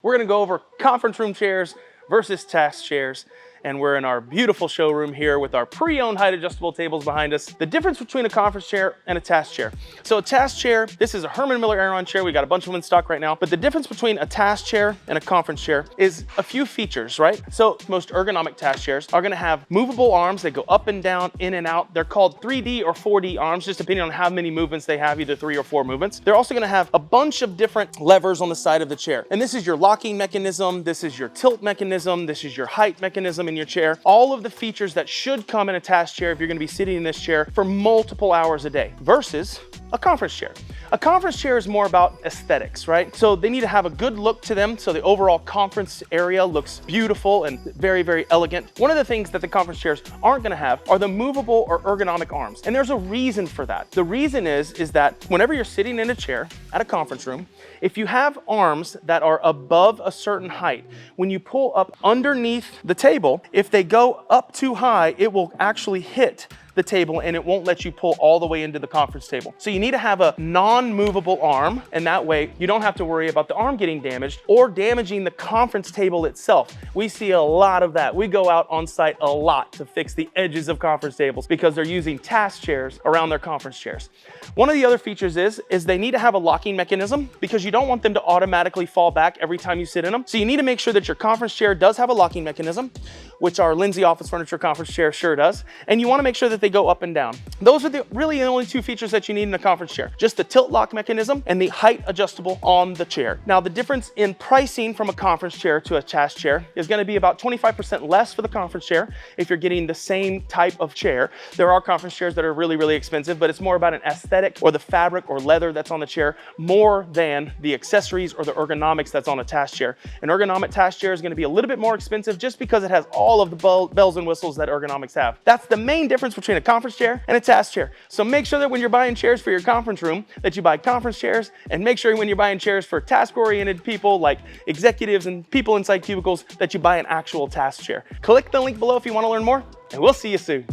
We're gonna go over conference room chairs versus task chairs. And we're in our beautiful showroom here with our pre-owned height adjustable tables behind us. The difference between a conference chair and a task chair. So a task chair, this is a Herman Miller Aeron chair. We got a bunch of them in stock right now. But the difference between a task chair and a conference chair is a few features, right? So most ergonomic task chairs are gonna have movable arms that go up and down, in and out. They're called 3D or 4D arms, just depending on how many movements they have, either 3 or 4 movements. They're also gonna have a bunch of different levers on the side of the chair. And this is your locking mechanism, this is your tilt mechanism, this is your height mechanism in your chair. All of the features that should come in a task chair if you're gonna be sitting in this chair for multiple hours a day versus a conference chair. A conference chair is more about aesthetics, right? So they need to have a good look to them so the overall conference area looks beautiful and very, very elegant. One of the things that the conference chairs aren't gonna have are the movable or ergonomic arms. And there's a reason for that. The reason is that whenever you're sitting in a chair at a conference room, if you have arms that are above a certain height, when you pull up underneath the table, if they go up too high, it will actually hit the table and it won't let you pull all the way into the conference table. So you need to have a non-movable arm, and that way you don't have to worry about the arm getting damaged or damaging the conference table itself. We see a lot of that. We go out on site a lot to fix the edges of conference tables because they're using task chairs around their conference chairs. One of the other features is they need to have a locking mechanism because you don't want them to automatically fall back every time you sit in them. So you need to make sure that your conference chair does have a locking mechanism, which our LindseyOfficeFurniture conference chair sure does. And you want to make sure that they go up and down. Those are really the only two features that you need in a conference chair. Just the tilt lock mechanism and the height adjustable on the chair. Now the difference in pricing from a conference chair to a task chair is going to be about 25% less for the conference chair if you're getting the same type of chair. There are conference chairs that are really, really expensive, but it's more about an aesthetic or the fabric or leather that's on the chair more than the accessories or the ergonomics that's on a task chair. An ergonomic task chair is going to be a little bit more expensive just because it has all of the bells and whistles that ergonomics have. That's the main difference between a conference chair and a task chair. So make sure that when you're buying chairs for your conference room that you buy conference chairs, and make sure when you're buying chairs for task-oriented people like executives and people inside cubicles that you buy an actual task chair. Click the link below if you want to learn more, and we'll see you soon.